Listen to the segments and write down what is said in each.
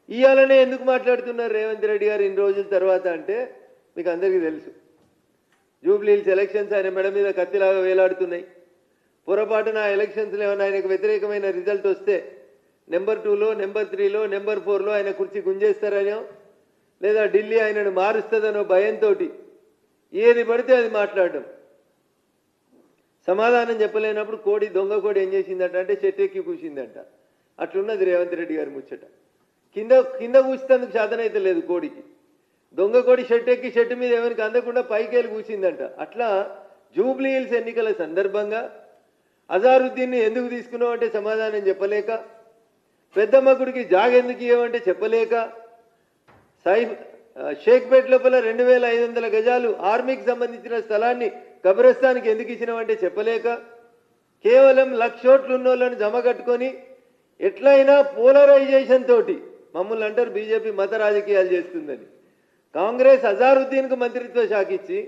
ఇయాలనే ఎందుకు మాట్లాడుతున్నారు రేవంత్ రెడ్డి గారు ఇన్ని రోజుల తర్వాత అంటే మీకు అందరికీ తెలుసు. జూబ్లీహిల్స్ ఎలక్షన్స్ ఆయన మెడ మీద కత్తిలాగా వేలాడుతున్నాయి. పొరపాటున ఆ ఎలక్షన్స్లో ఏమైనా ఆయనకు వ్యతిరేకమైన రిజల్ట్ వస్తే నెంబర్ 2లో నెంబర్ 3లో నెంబర్ 4లో ఆయన కుర్చీ గుంజేస్తారనో లేదా ఢిల్లీ ఆయనను మారుస్తుందనో భయంతో ఏది పడితే అది మాట్లాడడం. సమాధానం చెప్పలేనప్పుడు కోడి దొంగ కోడి ఏం చేసిందట అంటే చెట్టు ఎక్కి కూసిందంట. అట్లున్నది రేవంత్ రెడ్డి గారి ముచ్చట. కింద కింద కూసేందుకు శాతనైతే లేదు కోడికి. దొంగ కోడి షెట్ ఎక్కి షెట్టు మీద ఎవరికి అందకుండా పైకేలు కూసిందంట. అట్లా జూబ్లీహిల్స్ ఎన్నికల సందర్భంగా అజారుద్దీన్ని ఎందుకు తీసుకున్నావు అంటే సమాధానం చెప్పలేక, పెద్దమ్మ గుడికి జాగెందుకు ఇవ్వమంటే చెప్పలేక, షేక్పేట్ లోపల 2500 గజాలు ఆర్మీకి సంబంధించిన స్థలాన్ని కబ్రస్థానికి ఎందుకు ఇచ్చినామంటే చెప్పలేక, కేవలం 1,00,000 కోట్లు ఉన్నోళ్ళను జమ కట్టుకొని ఎట్లయినా పోలరైజేషన్ తోటి మమ్మల్ని అంటారు బీజేపీ మత రాజకీయాలు చేస్తుందని. కాంగ్రెస్ అజారుద్దీన్కు మంత్రిత్వ శాఖ ఇచ్చి,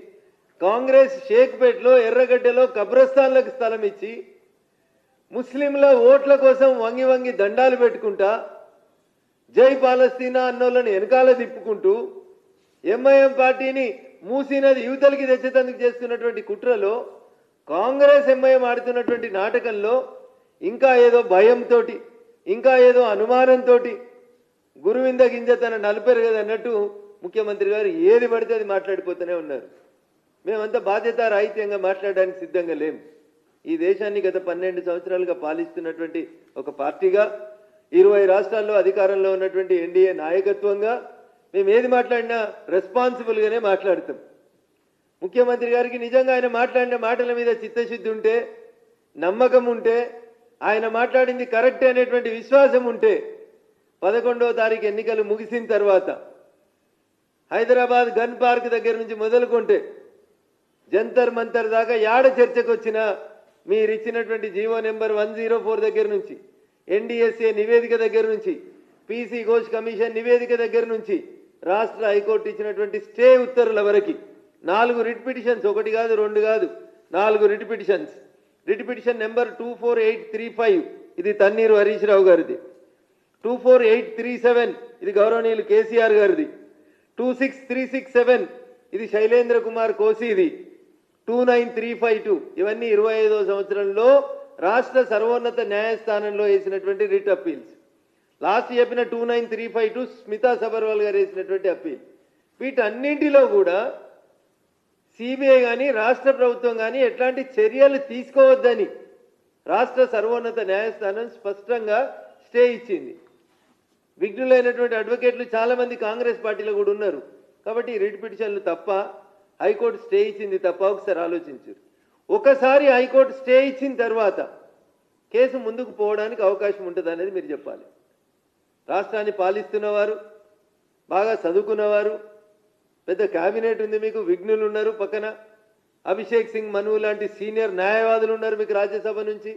కాంగ్రెస్ షేక్పేట్లో ఎర్రగడ్డలో కబ్రస్థాన్లకు స్థలం ఇచ్చి, ముస్లింల ఓట్ల కోసం వంగి వంగి దండాలు పెట్టుకుంటా జై పాలస్తీనా అన్నోళ్ళని వెనకాల తిప్పుకుంటూ ఎంఐఎం పార్టీని మూసినది యువతలకి తెచ్చేందుకు చేస్తున్నటువంటి కుట్రలో, కాంగ్రెస్ ఎంఐఎం ఆడుతున్నటువంటి నాటకంలో ఇంకా ఏదో భయంతో, ఇంకా ఏదో అనుమానంతో గురువింద గింజ తన నలిపారు కదా అన్నట్టు ముఖ్యమంత్రి గారు ఏది పడితే అది మాట్లాడిపోతూనే ఉన్నారు. మేమంతా బాధ్యత రాహిత్యంగా మాట్లాడడానికి సిద్ధంగా లేము. ఈ దేశాన్ని గత 12 సంవత్సరాలుగా పాలిస్తున్నటువంటి ఒక పార్టీగా, 20 రాష్ట్రాల్లో అధికారంలో ఉన్నటువంటి ఎన్డీఏ నాయకత్వంగా మేము ఏది మాట్లాడినా రెస్పాన్సిబుల్గానే మాట్లాడతాం. ముఖ్యమంత్రి గారికి నిజంగా ఆయన మాట్లాడిన మాటల మీద చిత్తశుద్ధి ఉంటే, నమ్మకం ఉంటే, ఆయన మాట్లాడింది కరెక్టే అనేటువంటి విశ్వాసం ఉంటే 11వ తారీఖు ఎన్నికలు ముగిసిన తర్వాత హైదరాబాద్ గన్ పార్క్ దగ్గర నుంచి మొదలుకుంటే జంతర్ మంతర్ దాకా యాడ చర్చకు వచ్చినా మీరు ఇచ్చినటువంటి జీవో నెంబర్ 104 దగ్గర నుంచి, ఎన్డీఎస్ఏ నివేదిక దగ్గర నుంచి, పీసీ ఘోష్ కమిషన్ నివేదిక దగ్గర నుంచి, రాష్ట్ర హైకోర్టు ఇచ్చినటువంటి స్టే ఉత్తర్వుల వరకు 4 రిట్ పిటిషన్స్, 1 కాదు 2 కాదు 4 writ petitions. Writ petition number 24835 ఇది తన్నీరు హరీష్ రావు గారిది. 24837 ఇది గౌరవనీయులు కేసీఆర్ గారిది. 26367 ఇది శైలేంద్ర కుమార్ కోసిది. 29352 ఇవన్నీ 25వ సంవత్సరంలో రాష్ట్ర సర్వోన్నత న్యాయస్థానంలో వేసినటువంటి రిట్ అప్పీల్స్. లాస్ట్ చెప్పిన 29352 స్మితా సబర్వాల్ గారు వేసినటువంటి అప్పీల్. వీటన్నింటిలో కూడా సిబిఐ కానీ రాష్ట్ర ప్రభుత్వం కానీ ఎట్లాంటి చర్యలు తీసుకోవద్దని రాష్ట్ర సర్వోన్నత న్యాయస్థానం స్పష్టంగా స్టే ఇచ్చింది. విఘ్నులైనటువంటి అడ్వకేట్లు చాలామంది కాంగ్రెస్ పార్టీలో కూడా ఉన్నారు. కాబట్టి రిట్ పిటిషన్లు తప్ప, హైకోర్టు స్టే ఇచ్చింది తప్ప ఒకసారి ఆలోచించారు. ఒకసారి హైకోర్టు స్టే ఇచ్చిన తర్వాత కేసు ముందుకు పోవడానికి అవకాశం ఉంటుంది అనేది మీరు చెప్పాలి. రాష్ట్రాన్ని పాలిస్తున్నవారు, బాగా చదువుకున్నవారు, పెద్ద క్యాబినెట్ ఉంది మీకు, విఘ్నులు ఉన్నారు పక్కన, అభిషేక్ సింగ్ మను లాంటి సీనియర్ న్యాయవాదులు ఉన్నారు మీకు రాజ్యసభ నుంచి.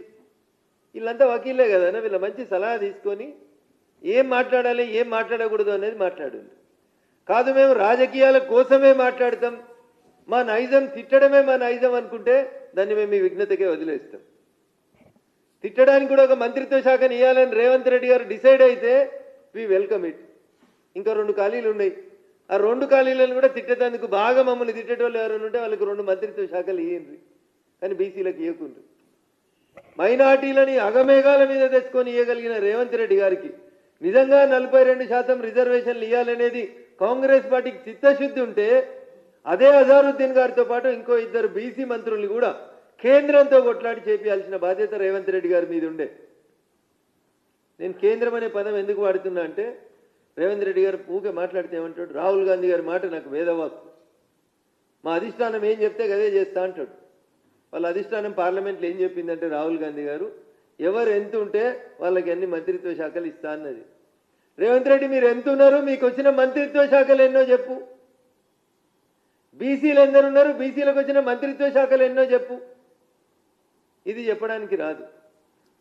వీళ్ళంతా వకీలే కదా, వీళ్ళ మంచి సలహా తీసుకొని ఏం మాట్లాడాలి ఏం మాట్లాడకూడదు అనేది మాట్లాడండి. కాదు మేము రాజకీయాల కోసమే మాట్లాడతాం, మా నైజం తిట్టడమే మా నైజం అనుకుంటే దాన్ని మేము ఈ విఘ్నతకే వదిలేస్తాం. తిట్టడానికి కూడా ఒక మంత్రిత్వ శాఖను ఇవ్వాలని రేవంత్ రెడ్డి గారు డిసైడ్ అయితే వి వెల్కమ్ ఇట్. ఇంకా 2 ఖాళీలు ఉన్నాయి. ఆ 2 ఖాళీలను కూడా తిట్టేందుకు బాగా మమ్మల్ని తిట్టేటోళ్ళు ఎవరైనా ఉంటే వాళ్ళకి 2 మంత్రిత్వ శాఖలు ఇవ్వండి, కానీ బీసీలకు ఇవ్వకుండా. మైనార్టీలని అగమేఘాల మీద తెచ్చుకొని ఇవ్వగలిగిన రేవంత్ రెడ్డి గారికి నిజంగా 42% రిజర్వేషన్లు ఇవ్వాలనేది కాంగ్రెస్ పార్టీకి చిత్తశుద్ధి ఉంటే అదే అజారుద్దీన్ గారితో పాటు ఇంకో 2 బీసీ మంత్రులు కూడా కేంద్రంతో కొట్లాడి చేపించాల్సిన బాధ్యత రేవంత్ రెడ్డి గారి మీద ఉండే. నేను కేంద్రం అనే పదం ఎందుకు వాడుతున్నా అంటే, రేవంత్ రెడ్డి గారు ఊకే మాట్లాడితే ఏమంటాడు, రాహుల్ గాంధీ గారి మాట నాకు వేదవాక్కు, మా అధిష్టానం ఏం చెప్తే అదే చేస్తా అంటాడు. వాళ్ళ అధిష్టానం పార్లమెంట్లో ఏం చెప్పిందంటే రాహుల్ గాంధీ గారు ఎవరు ఎంత ఉంటే వాళ్ళకి అన్ని మంత్రిత్వ శాఖలు ఇస్తా అన్నది. రేవంత్ రెడ్డి మీరు ఎంత ఉన్నారు, మీకు వచ్చిన మంత్రిత్వ శాఖలు ఎన్నో చెప్పు. బీసీలు ఎందరున్నారు, బీసీలకు వచ్చిన మంత్రిత్వ శాఖలు ఎన్నో చెప్పు. ఇది చెప్పడానికి రాదు.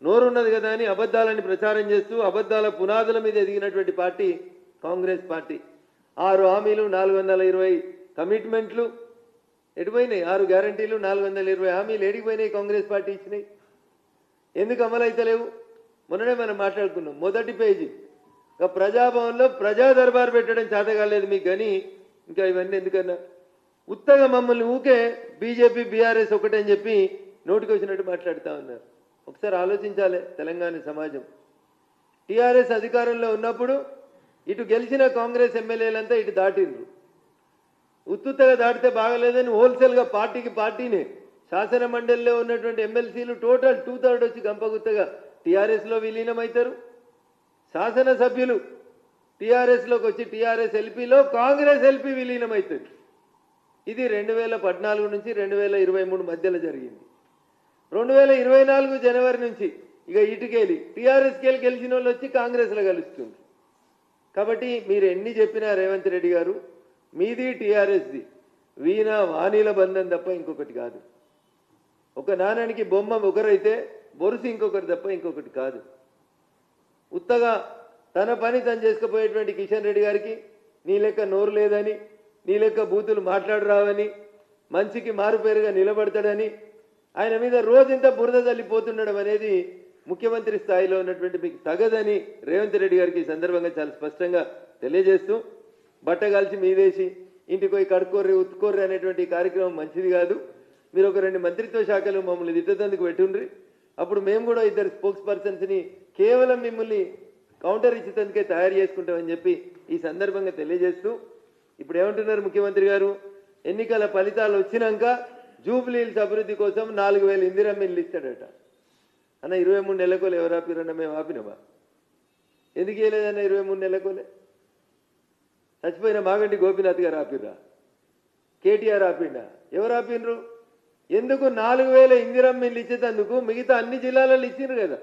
నోరున్నది కదా అని అబద్ధాలని ప్రచారం చేస్తూ అబద్ధాల పునాదుల మీద ఎదిగినటువంటి పార్టీ కాంగ్రెస్ పార్టీ. 6 హామీలు, 420 కమిట్మెంట్లు ఎడిపోయినాయి. 6 గ్యారంటీలు, 420 హామీలు ఎడిపోయినాయి కాంగ్రెస్ పార్టీ ఇచ్చినాయి. ఎందుకు అమలు అయితలేవు? మొన్ననే మనం మాట్లాడుకున్నాం. మొదటి పేజీ ప్రజాభవన్లో ప్రజా దర్బార్ పెట్టడం చేత కాలేదు మీకు, కానీ ఇంకా ఇవన్నీ ఎందుకన్నా ఉత్తగా మమ్మల్ని ఊకే బీజేపీ బీఆర్ఎస్ ఒకటని చెప్పి నోటికి వచ్చినట్టు మాట్లాడుతూ ఉన్నారు. ఒకసారి ఆలోచించాలి తెలంగాణ సమాజం. టీఆర్ఎస్ అధికారంలో ఉన్నప్పుడు ఇటు గెలిచిన కాంగ్రెస్ ఎమ్మెల్యేలంతా ఇటు దాటిండ్రు. ఉత్తుత్తగా దాటితే బాగలేదని హోల్సేల్గా పార్టీకి పార్టీనే శాసన మండలిలో ఉన్నటువంటి ఎమ్మెల్సీలు టోటల్ 2/3 వచ్చి గంపగుత్తగా టీఆర్ఎస్లో విలీనమవుతారు. శాసనసభ్యులు టీఆర్ఎస్లోకి వచ్చి టీఆర్ఎస్ ఎల్పీలో కాంగ్రెస్ ఎల్పీ విలీనమవుతుంది. ఇది 2014 నుంచి 2023 మధ్యలో జరిగింది. 2024 జనవరి నుంచి ఇక ఇటుకెళ్ళి టీఆర్ఎస్కి గెలిచిన వాళ్ళు వచ్చి కాంగ్రెస్లో కలుస్తుంది. కాబట్టి మీరు ఎన్ని చెప్పినా రేవంత్ రెడ్డి గారు, మీది టీఆర్ఎస్ది వీణ వాణిల బంధం తప్ప ఇంకొకటి కాదు. ఒక నాణానికి బొమ్మ ఒకరైతే బొరుసు ఇంకొకటి తప్ప ఇంకొకటి కాదు. ఉత్తగా తన పని తను చేసుకుపోయేటువంటి కిషన్ రెడ్డి గారికి నీ లెక్క నోరు లేదని, నీ లెక్క బూతులు మాట్లాడరావని, మంచికి మారుపేరుగా నిలబడతాడని, ఆయన మీద రోజంతా బురద తల్లిపోతుండడం అనేది ముఖ్యమంత్రి స్థాయిలో ఉన్నటువంటి మీకు తగదని రేవంత్ రెడ్డి గారికి ఈ సందర్భంగా చాలా స్పష్టంగా తెలియజేస్తూ, బట్టగాల్చి మీదేసి ఇంటికి పోయి కడుక్కోర్రి ఉత్తుకోర్రి అనేటువంటి కార్యక్రమం మంచిది కాదు. మీరు ఒక 2 మంత్రిత్వ శాఖలు మమ్మల్ని తిట్టేందుకు పెట్టుండ్రి. అప్పుడు మేము కూడా 2 స్పోక్స్ పర్సన్స్ని కేవలం మిమ్మల్ని కౌంటర్ ఇచ్చేందుకే తయారు చేసుకుంటామని చెప్పి ఈ సందర్భంగా తెలియజేస్తూ, ఇప్పుడు ఏమంటున్నారు ముఖ్యమంత్రి గారు, ఎన్నికల ఫలితాలు వచ్చినాక జూబ్లీ హిల్స్ అభివృద్ధి కోసం 4000 ఇందిరమ్మ ఇల్లు ఇస్తాడట. అన్న 23 నెలకోలే ఎవరు ఆపిరన్నా? మేము ఆపినామా? ఎందుకు ఇవ్వలేదన్న 23 నెలకోలే? చచ్చిపోయిన మాగంటి గోపీనాథ్ గారు ఆపిర్రా? కేటీఆర్ ఆపిండా? ఎవరు ఆపినరు? ఎందుకు 4000 ఇందిరమ్మ ఇల్లు ఇచ్చేందుకు మిగతా అన్ని జిల్లాలలో ఇచ్చిర్రు కదా,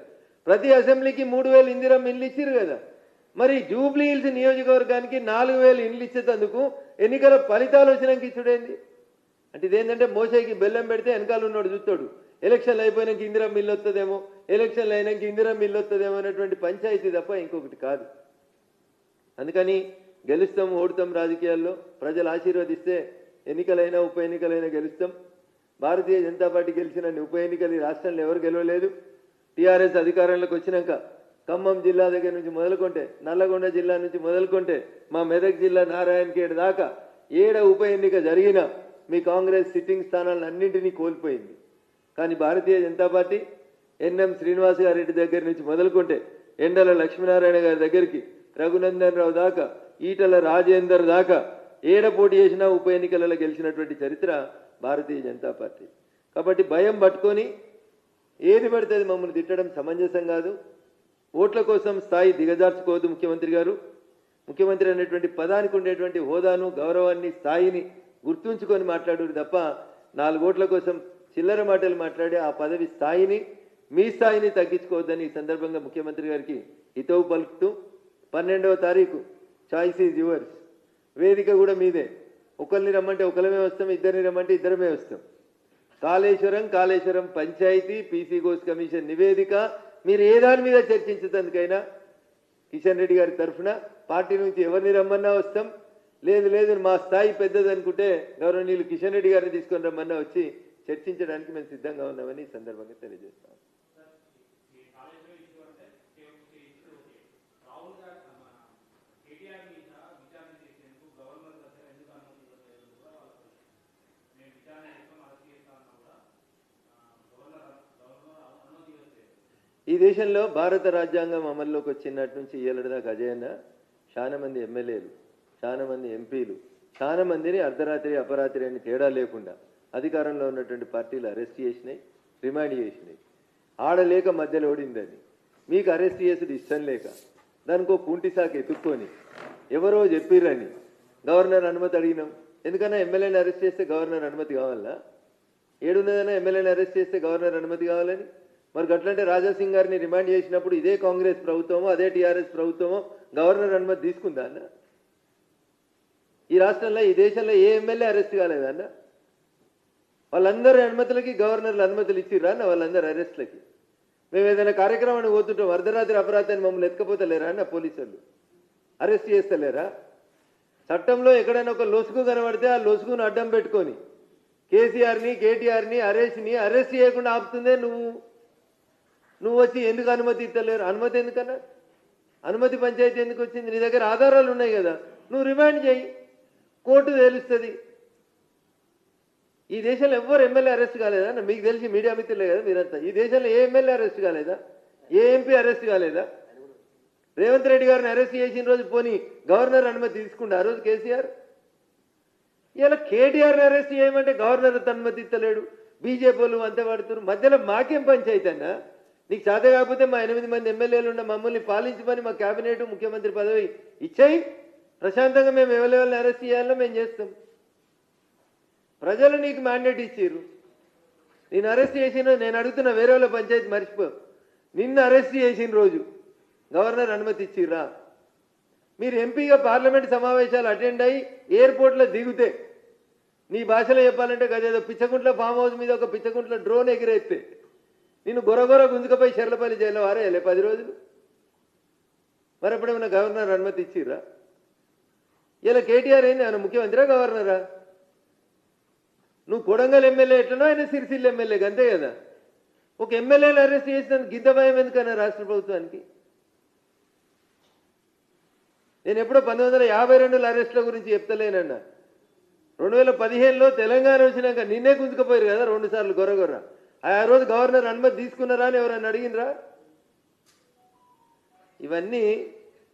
ప్రతి అసెంబ్లీకి 3000 ఇందిరమ్మ ఇల్లు ఇచ్చిర్రు కదా. మరి జూబ్లీ హిల్స్ నియోజకవర్గానికి 4000 ఇల్లు ఇచ్చేందుకు ఎన్నికల ఫలితాలు వచ్చినాక ఇచ్చుడేంది? అంటే ఇదేంటంటే మోసేకి బెల్లం పెడితే వెనకాల ఉన్నాడు చూస్తాడు, ఎలక్షన్లు అయిపోయినాక ఇందిరమ్మ ఇల్లు వస్తుందేమో, ఎలక్షన్లు అయినాక ఇందిరమ్మ ఇల్లు వస్తుందేమో అనేటువంటి పంచాయతీ తప్ప ఇంకొకటి కాదు. అందుకని గెలుస్తాం ఓడుతాం రాజకీయాల్లో, ప్రజలు ఆశీర్వదిస్తే ఎన్నికలైనా ఉప ఎన్నికలైనా గెలుస్తాం. భారతీయ జనతా పార్టీ గెలిచిన ఉప ఎన్నికలు ఈ రాష్ట్రంలో ఎవరు గెలవలేదు. టీఆర్ఎస్ అధికారంలోకి వచ్చినాక ఖమ్మం జిల్లా దగ్గర నుంచి మొదలుకుంటే, నల్లగొండ జిల్లా నుంచి మొదలుకుంటే, మా మెదక్ జిల్లా నారాయణఖేడ్ దాకా ఉప ఎన్నిక జరిగినా మీ కాంగ్రెస్ సిట్టింగ్ స్థానాలను అన్నింటినీ కోల్పోయింది. కానీ భారతీయ జనతా పార్టీ ఎన్ఎం శ్రీనివాస్ గారి దగ్గర నుంచి మొదలుకుంటే, ఎండల లక్ష్మీనారాయణ గారి దగ్గరికి, రఘునందన్ రావు దాకా, ఈటల రాజేందర్ దాకా పోటీ చేసినా ఉప ఎన్నికలలో గెలిచినటువంటి చరిత్ర భారతీయ జనతా పార్టీ. కాబట్టి భయం పట్టుకొని ఏది పడితే అది మమ్మల్ని తిట్టడం సమంజసం కాదు. ఓట్ల కోసం స్థాయి దిగజార్చుకోవద్దు ముఖ్యమంత్రి గారు. ముఖ్యమంత్రి అనేటువంటి పదానికి ఉండేటువంటి హోదాను, గౌరవాన్ని, స్థాయిని గుర్తుంచుకొని మాట్లాడు తప్ప 4 ఓట్ల కోసం చిల్లర మాటలు మాట్లాడి ఆ పదవి స్థాయిని, మీ స్థాయిని తగ్గించుకోవద్దని ఈ సందర్భంగా ముఖ్యమంత్రి గారికి హితవు పలుకుతూ, 12వ తారీఖు చాయిస్ ఈజ్ యువర్స్, వేదిక కూడా మీదే. ఒకరిని రమ్మంటే ఒకరమే వస్తాం, ఇద్దరిని రమ్మంటే ఇద్దరమే వస్తాం. కాళేశ్వరం పంచాయతీ, పీసీ ఘోష్ కమిషన్ నివేదిక, మీరు ఏ దాని మీద చర్చించేందుకైనా కిషన్ రెడ్డి గారి తరఫున పార్టీ నుంచి ఎవరిని రమ్మన్నా వస్తాం. లేదు మా స్థాయి పెద్దది అనుకుంటే గౌరవనీయులు కిషన్ రెడ్డి గారిని తీసుకొని రమ్మన్నా వచ్చి చర్చించడానికి మేము సిద్ధంగా ఉన్నామని ఈ సందర్భంగా తెలియజేస్తాం. ఈ దేశంలో భారత రాజ్యాంగం అమల్లోకి వచ్చినట్టు నుంచి ఏళ్ళదాకా అజయన్న చాలా మంది ఎమ్మెల్యేలు, చాలా మంది ఎంపీలు, చాలా మందిని అర్ధరాత్రి అపరాత్రి అని తేడా లేకుండా అధికారంలో ఉన్నటువంటి పార్టీలు అరెస్ట్ చేసినాయి, రిమాండ్ చేసినాయి. ఆడలేక మధ్యలో ఓడిందని మీకు అరెస్ట్ చేసుడు ఇష్టం లేక దానికో కుంటి సాకు ఎత్తుక్కొని ఎవరో చెప్పిర్రని గవర్నర్ అనుమతి అడిగినాం. ఎందుకన్నా ఎమ్మెల్యేని అరెస్ట్ చేస్తే గవర్నర్ అనుమతి కావాలా? ఏడున్నదన్నా ఎమ్మెల్యేని అరెస్ట్ చేస్తే గవర్నర్ అనుమతి కావాలని? మరి అట్లంటే రాజాసింగ్ గారిని రిమాండ్ చేసినప్పుడు ఇదే కాంగ్రెస్ ప్రభుత్వమో అదే టీఆర్ఎస్ ప్రభుత్వమో గవర్నర్ అనుమతి తీసుకుందా అన్న? ఈ రాష్ట్రంలో ఈ దేశంలో ఏ ఎమ్మెల్యే అరెస్ట్ కాలేదన్న? వాళ్ళందరి అనుమతులకి గవర్నర్లు అనుమతులు ఇచ్చిర్రా అన్న? వాళ్ళందరూ అరెస్ట్లకి మేము ఏదైనా కార్యక్రమాన్ని పోతుంటాం, అర్ధరాత్రి అపరాధాన్ని మమ్మల్ని ఎత్తుకపోతలేరా అన్న? పోలీసులు అరెస్ట్ చేస్తలేరా? చట్టంలో ఎక్కడైనా ఒక లొసుగు కనబడితే ఆ లొసుగును అడ్డం పెట్టుకొని కేసీఆర్ని, కేటీఆర్ని అరెస్ట్ చేయకుండా ఆపుతుందే నువ్వు వచ్చి ఎందుకు అనుమతి ఇస్తలేరు? అనుమతి ఎందుకన్నా? అనుమతి పంచాయతీ ఎందుకు వచ్చింది? నీ దగ్గర ఆధారాలు ఉన్నాయి కదా, నువ్వు రిమాండ్ చేయి, కోర్టు తేలుస్తుంది. ఈ దేశంలో ఎవ్వరు ఎమ్మెల్యే అరెస్ట్ కాలేదా? మీకు తెలిసి మీడియా మిత్రులే కదా మీరంతా. ఈ దేశంలో ఏ ఎమ్మెల్యే అరెస్ట్ కాలేదా? ఏ ఎంపీ అరెస్ట్ కాలేదా? రేవంత్ రెడ్డి గారిని అరెస్ట్ చేసిన రోజు పోనీ గవర్నర్ అనుమతి తీసుకుంటే ఆ రోజు కేసీఆర్. ఇలా కేటీఆర్ని అరెస్ట్ చేయమంటే గవర్నర్ అనుమతి ఇస్తలేడు. బీజేపీ వాళ్ళు అంతే పడుతున్నారు. మధ్యలో మాకేం పంచాయతీ అన్నా? నీకు చేత కాకపోతే మా 8 మంది ఎమ్మెల్యేలు ఉన్న మమ్మల్ని పాలించమని మా కేబినెట్ ముఖ్యమంత్రి పదవి ఇచ్చాయి. ప్రశాంతంగా మేము ఎవరెవరిని అరెస్ట్ చేయాలో మేము చేస్తాం. ప్రజలు నీకు మ్యాండేట్ ఇచ్చారు. నేను అరెస్ట్ చేసిన నేను అడుగుతున్న వేరే వాళ్ళ పంచాయతీ మర్చిపో. నిన్ను అరెస్ట్ చేసిన రోజు గవర్నర్ అనుమతి ఇచ్చిర్రా? మీరు ఎంపీగా పార్లమెంట్ సమావేశాలు అటెండ్ అయ్యి ఎయిర్పోర్ట్లో దిగితే నీ భాషలో చెప్పాలంటే గదేదో పిచ్చకుంట్ల ఫామ్ హౌస్ మీద ఒక పిచ్చకుంట్ల డ్రోన్ ఎగిరేస్తే నిన్ను గొరగొర గుంజుకపోయి షెర్లపల్లి జైల్లో వారేయాలి 10 రోజులు. మరి ఎప్పుడేమన్నా గవర్నర్ అనుమతి ఇచ్చిర్రా? ఇలా కేటీఆర్ ఏంది? ఆయన ముఖ్యమంత్రిరా గవర్నరా? నువ్వు కొడంగల్ ఎమ్మెల్యే ఎట్లనో ఆయన సిరిసిల్ల ఎమ్మెల్యే అంతే కదా. ఒక ఎమ్మెల్యేని అరెస్ట్ చేసినందుకు గింత భయం ఎందుకన్నా రాష్ట్ర ప్రభుత్వానికి? నేను ఎప్పుడో 1952 అరెస్టుల గురించి చెప్తలేనన్నా. 2015లో తెలంగాణ వచ్చినాక నిన్నే గుంజుకపోయారు కదా 2 సార్లు గొర్ర. ఆ రోజు గవర్నర్ అనుమతి తీసుకున్నారా అని ఎవరన్నా అడిగినరా? ఇవన్నీ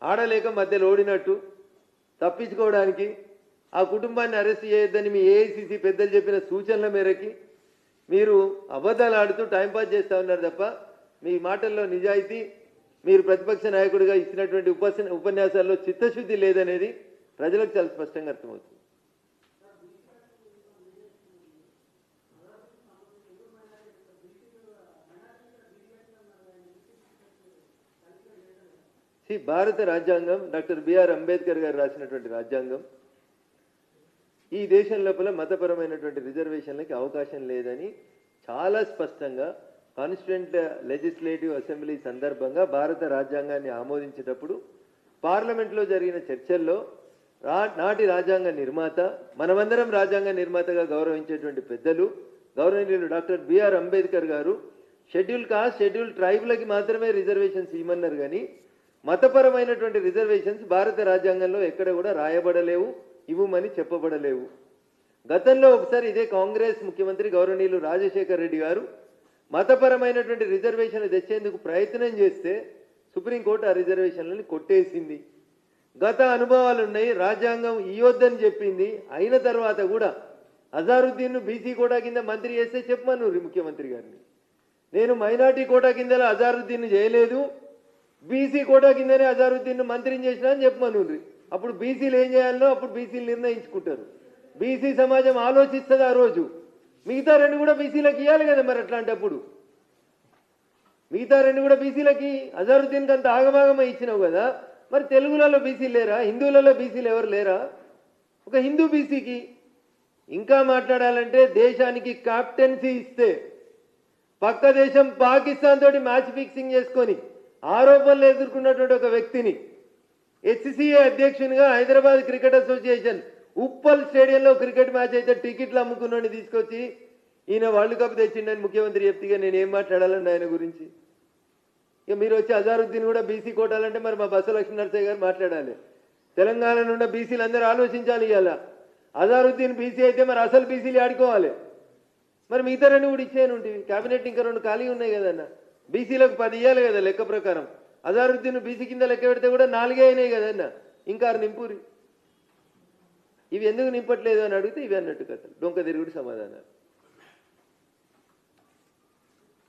ఆడలేక మధ్యలో ఓడినట్టు తప్పించుకోవడానికి ఆ కుటుంబాన్ని అరెస్ట్ చేయొద్దని మీ ఏఐసిసి పెద్దలు చెప్పిన సూచనల మేరకి మీరు అబద్ధాలు ఆడుతూ టైంపాస్ చేస్తూ ఉన్నారు తప్ప మీ మాటల్లో నిజాయితీ, మీరు ప్రతిపక్ష నాయకుడిగా ఇచ్చినటువంటి ఉపన్యాసాల్లో చిత్తశుద్ధి లేదనేది ప్రజలకు చాలా స్పష్టంగా అర్థమవుతుంది. భారత రాజ్యాంగం డాక్టర్ బిఆర్ అంబేద్కర్ గారు రాసినటువంటి రాజ్యాంగం ఈ దేశం లోపల మతపరమైనటువంటి రిజర్వేషన్లకి అవకాశం లేదని చాలా స్పష్టంగా కాన్స్టిట్యూంట్ లెజిస్లేటివ్ అసెంబ్లీ సందర్భంగా భారత రాజ్యాంగాన్ని ఆమోదించేటప్పుడు పార్లమెంట్లో జరిగిన చర్చల్లో నాటి రాజ్యాంగ నిర్మాత, మనమందరం రాజ్యాంగ నిర్మాతగా గౌరవించేటువంటి పెద్దలు గౌరవనీయులు డాక్టర్ బిఆర్ అంబేద్కర్ గారు షెడ్యూల్ కాస్ట్, షెడ్యూల్ ట్రైబ్లకి మాత్రమే రిజర్వేషన్స్ ఇవ్వమన్నారు. కానీ మతపరమైనటువంటి రిజర్వేషన్స్ భారత రాజ్యాంగంలో ఎక్కడ కూడా రాయబడలేవు, ఇవ్వమని చెప్పబడలేవు. గతంలో ఒకసారి ఇదే కాంగ్రెస్ ముఖ్యమంత్రి గౌరవనీయులు రాజశేఖర్ రెడ్డి గారు మతపరమైనటువంటి రిజర్వేషన్లు తెచ్చేందుకు ప్రయత్నం చేస్తే సుప్రీంకోర్టు ఆ రిజర్వేషన్లను కొట్టేసింది. గత అనుభవాలు ఉన్నాయి. రాజ్యాంగం ఇవ్వొద్దని చెప్పింది. అయిన తర్వాత కూడా అజారుద్దీన్ను బీసీ కోటా కింద మంత్రి చేస్తే చెప్పమను ముఖ్యమంత్రి గారిని. నేను మైనార్టీ కోటా కింద అజారుద్దీన్ను చేయలేదు, బీసీ కోటా కిందనే అజారుద్దీన్ను మంత్రిని చేసినా అని చెప్పమను. అప్పుడు బీసీలు ఏం చేయాలో అప్పుడు బీసీలు నిర్ణయించుకుంటారు. బీసీ సమాజం ఆలోచిస్తుంది. ఆ రోజు మిగతా 2 కూడా బీసీలకు ఇవ్వాలి కదా. మరి అట్లాంటప్పుడు మిగతా 2 కూడా బీసీలకి అజారుద్దీన్కి అంత ఆగమాగమే ఇచ్చినావు కదా. మరి తెలుగులలో బీసీలు లేరా? హిందువులలో బీసీలు ఎవరు లేరా? ఒక హిందూ బీసీకి ఇంకా మాట్లాడాలంటే దేశానికి క్యాప్టెన్సీ ఇస్తే పక్క దేశం పాకిస్తాన్ తోటి మ్యాచ్ ఫిక్సింగ్ చేసుకొని ఆరోపణలు ఎదుర్కొన్నటువంటి ఒక వ్యక్తిని హెచ్సిఏ అధ్యక్షునిగా హైదరాబాద్ క్రికెట్ అసోసియేషన్ ఉప్పల్ స్టేడియంలో క్రికెట్ మ్యాచ్ అయితే టికెట్లు అమ్ముకున్నాను తీసుకొచ్చి ఈయన వరల్డ్ కప్ తెచ్చిండని ముఖ్యమంత్రి చెప్తే నేను ఏం మాట్లాడాలండి ఆయన గురించి? ఇక మీరు వచ్చి అజారుద్దీన్ కూడా బీసీ కోటాలంటే మరి మా బస లక్ష్మీనరసయ్య గారు మాట్లాడాలి. తెలంగాణ నుండి బీసీలు అందరూ ఆలోచించాలి. ఇలా అజారుద్దీన్ బీసీ అయితే మరి అసలు బీసీలు ఆడుకోవాలి. మరి మిగతా 2 కూడా ఇచ్చేయను ఉంటుంది. క్యాబినెట్ ఇంకా 2 ఖాళీ ఉన్నాయి కదన్న. బీసీలకు 10 ఇవ్వాలి కదా లెక్క ప్రకారం. అజారుద్దీన్ బీసీ కింద లెక్క పెడితే కూడా 4 అయినాయి కదన్న. ఇంకా 6 నింపురి. ఇవి ఎందుకు నింపట్లేదు అని అడిగితే ఇవి అన్నట్టు కథలు, డొంక తిరుగుడు సమాధానాలు.